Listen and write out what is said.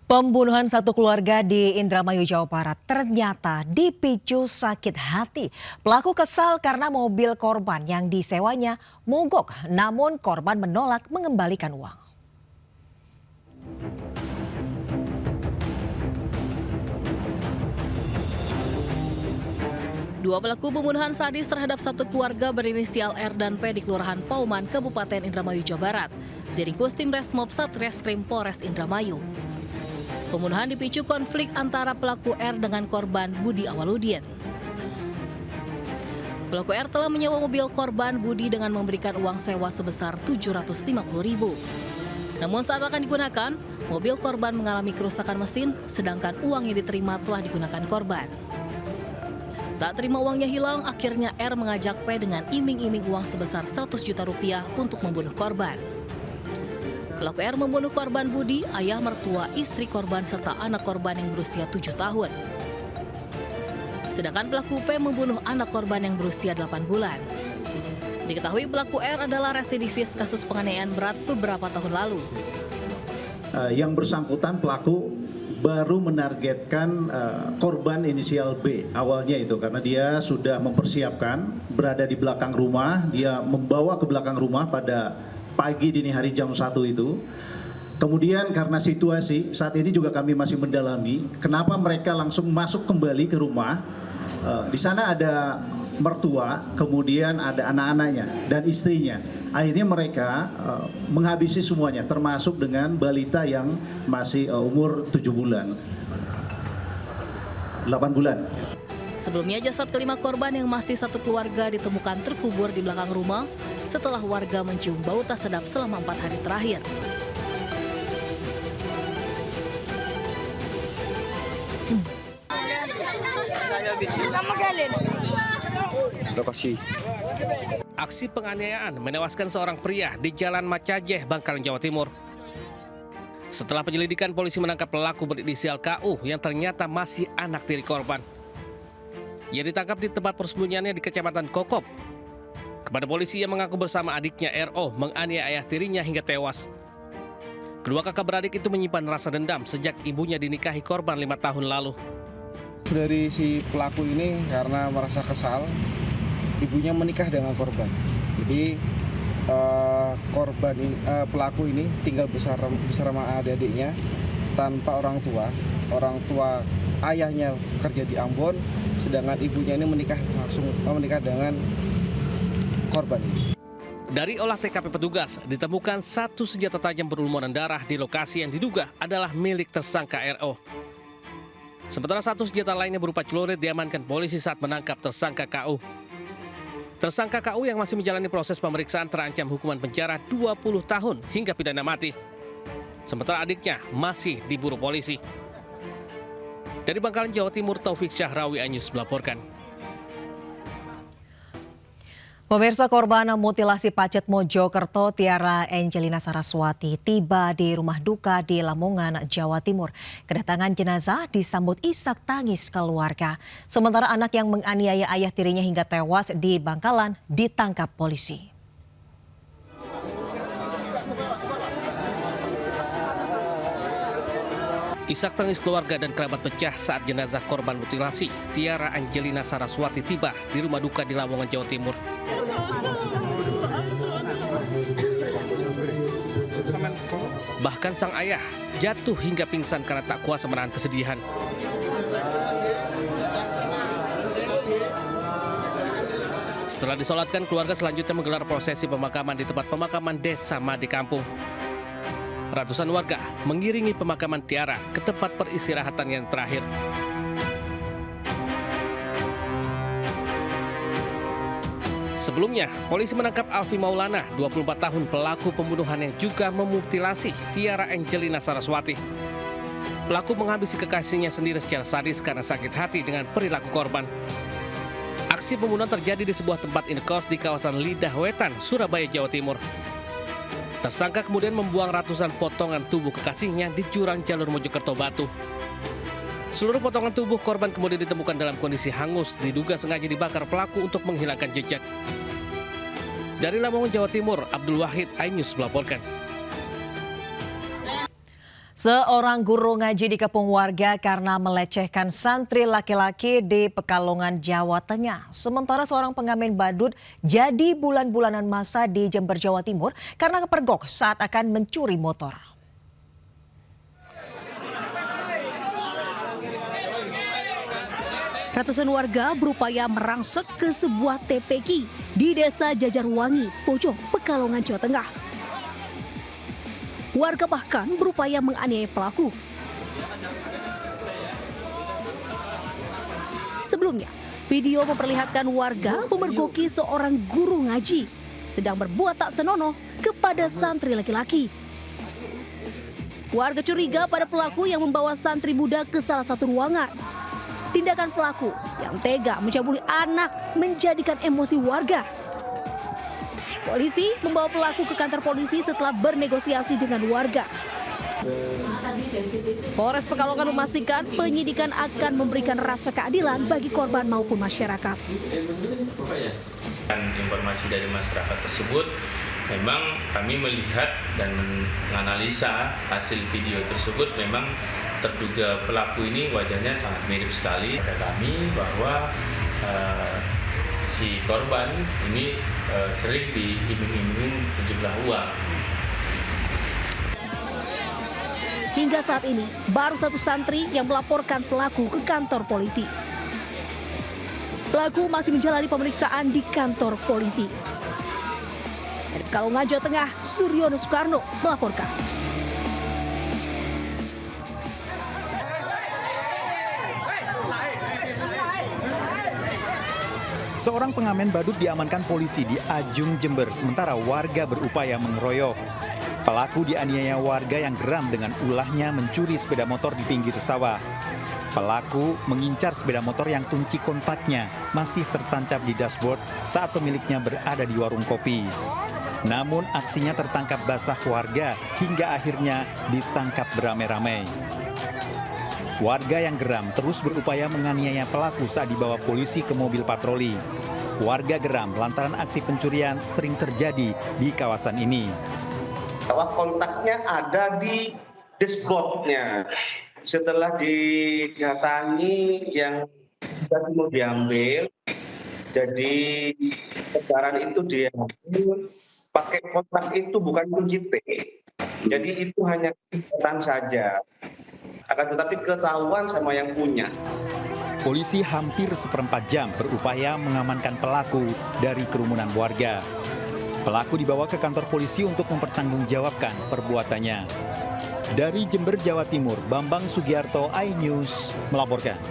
Pembunuhan satu keluarga di Indramayu, Jawa Barat ternyata dipicu sakit hati. Pelaku kesal karena mobil korban yang disewanya mogok, namun korban menolak mengembalikan uang. Dua pelaku pembunuhan sadis terhadap satu keluarga berinisial R dan P di Kelurahan Pauman, Kabupaten Indramayu, Jawa Barat, diringkus tim Resmob Satreskrim Polres Indramayu. Pembunuhan dipicu konflik antara pelaku R dengan korban Budi Awaludin. Pelaku R telah menyewa mobil korban Budi dengan memberikan uang sewa sebesar Rp750.000. Namun saat akan digunakan, mobil korban mengalami kerusakan mesin, sedangkan uang yang diterima telah digunakan korban. Tak terima uangnya hilang, akhirnya R mengajak P dengan iming-iming uang sebesar Rp100 juta untuk membunuh korban. Pelaku R membunuh korban Budi, ayah mertua, istri korban, serta anak korban yang berusia 7 tahun. Sedangkan pelaku P membunuh anak korban yang berusia 8 bulan. Diketahui pelaku R adalah residivis kasus penganiayaan berat beberapa tahun lalu. Yang bersangkutan pelaku baru menargetkan korban inisial B awalnya itu karena dia sudah mempersiapkan berada di belakang rumah, dia membawa ke belakang rumah pada pagi dini hari jam 1 itu. Kemudian karena situasi saat ini juga kami masih mendalami kenapa mereka langsung masuk kembali ke rumah. Di sana ada mertua, kemudian ada anak-anaknya dan istrinya. Akhirnya mereka menghabisi semuanya, termasuk dengan balita yang masih umur 7 bulan, 8 bulan. Sebelumnya jasad kelima korban yang masih satu keluarga ditemukan terkubur di belakang rumah setelah warga mencium bau tak sedap selama 4 hari terakhir. Lokasi. Aksi penganiayaan menewaskan seorang pria di Jalan Macajeh, Bangkalan, Jawa Timur. Setelah penyelidikan, polisi menangkap pelaku berinisial KU yang ternyata masih anak tiri korban. Ia ditangkap di tempat persembunyiannya di Kecamatan Kokop. Kepada polisi, ia mengaku bersama adiknya RO menganiaya ayah tirinya hingga tewas. Kedua kakak beradik itu menyimpan rasa dendam sejak ibunya dinikahi korban 5 tahun lalu. Dari si pelaku ini karena merasa kesal, ibunya menikah dengan korban. Jadi pelaku ini tinggal bersama adik-adiknya tanpa orang tua. Orang tua ayahnya kerja di Ambon, sedangkan ibunya ini menikah dengan korban. Dari olah TKP petugas, ditemukan satu senjata tajam berlumuran darah di lokasi yang diduga adalah milik tersangka RO. Sementara satu senjata lainnya berupa celurit diamankan polisi saat menangkap tersangka KU. Tersangka KU yang masih menjalani proses pemeriksaan terancam hukuman penjara 20 tahun hingga pidana mati. Sementara adiknya masih diburu polisi. Dari Bangkalan, Jawa Timur, Taufik Syahrawi, iNews melaporkan. Pemirsa, korban mutilasi Pacet Mojokerto Tiara Angelina Saraswati tiba di rumah duka di Lamongan, Jawa Timur. Kedatangan jenazah disambut isak tangis keluarga. Sementara anak yang menganiaya ayah tirinya hingga tewas di Bangkalan ditangkap polisi. Isak tangis keluarga dan kerabat pecah saat jenazah korban mutilasi Tiara Angelina Saraswati tiba di rumah duka di Lamongan, Jawa Timur. Bahkan sang ayah jatuh hingga pingsan karena tak kuasa menahan kesedihan. Setelah disolatkan, keluarga selanjutnya menggelar prosesi pemakaman di tempat pemakaman Desa Madi Kampung. Ratusan warga mengiringi pemakaman Tiara ke tempat peristirahatan yang terakhir. Sebelumnya, polisi menangkap Alfi Maulana, 24 tahun pelaku pembunuhan yang juga memutilasi Tiara Angelina Saraswati. Pelaku menghabisi kekasihnya sendiri secara sadis karena sakit hati dengan perilaku korban. Aksi pembunuhan terjadi di sebuah tempat indekos di kawasan Lidah Wetan, Surabaya, Jawa Timur. Tersangka kemudian membuang ratusan potongan tubuh kekasihnya di jurang jalur Mojokerto Batu. Seluruh potongan tubuh korban kemudian ditemukan dalam kondisi hangus, diduga sengaja dibakar pelaku untuk menghilangkan jejak. Dari Lamongan, Jawa Timur, Abdul Wahid, iNews melaporkan. Seorang guru ngaji dikepung warga karena melecehkan santri laki-laki di Pekalongan, Jawa Tengah. Sementara seorang pengamen badut jadi bulan-bulanan masa di Jember, Jawa Timur karena kepergok saat akan mencuri motor. Ratusan warga berupaya merangsek ke sebuah TPQ di Desa Jajarwangi, Pojok, Pekalongan, Jawa Tengah. Warga bahkan berupaya menganiaya pelaku. Sebelumnya, video memperlihatkan warga memergoki seorang guru ngaji sedang berbuat tak senonoh kepada santri laki-laki. Warga curiga pada pelaku yang membawa santri muda ke salah satu ruangan. Tindakan pelaku yang tega mencabuli anak menjadikan emosi warga. Polisi membawa pelaku ke kantor polisi setelah bernegosiasi dengan warga. Polres Pekalongan memastikan penyidikan akan memberikan rasa keadilan bagi korban maupun masyarakat. Informasi dari masyarakat tersebut, memang kami melihat dan menganalisa hasil video tersebut, memang terduga pelaku ini wajahnya sangat mirip sekali. Kata kami bahwa si korban ini sering diiming-imingin sejumlah uang. Hingga saat ini, baru satu santri yang melaporkan pelaku ke kantor polisi. Pelaku masih menjalani pemeriksaan di kantor polisi. Dari Pekalongan, Jawa Tengah, Suryono Soekarno melaporkan. Seorang pengamen badut diamankan polisi di Ajung, Jember, sementara warga berupaya mengeroyok. Pelaku dianiaya warga yang geram dengan ulahnya mencuri sepeda motor di pinggir sawah. Pelaku mengincar sepeda motor yang kunci kontaknya masih tertancap di dashboard saat pemiliknya berada di warung kopi. Namun aksinya tertangkap basah warga hingga akhirnya ditangkap beramai-ramai. Warga yang geram terus berupaya menganiaya pelaku saat dibawa polisi ke mobil patroli. Warga geram lantaran aksi pencurian sering terjadi di kawasan ini. Bahwa kontaknya ada di dashboardnya. Setelah didatangi yang sudah mau diambil, jadi lebaran itu diambil pakai kontak itu bukan kunci T. Jadi itu hanya kelihatan saja. Akan tetapi ketahuan sama yang punya. Polisi hampir seperempat jam berupaya mengamankan pelaku dari kerumunan warga. Pelaku dibawa ke kantor polisi untuk mempertanggungjawabkan perbuatannya. Dari Jember, Jawa Timur, Bambang Sugiarto, iNews melaporkan.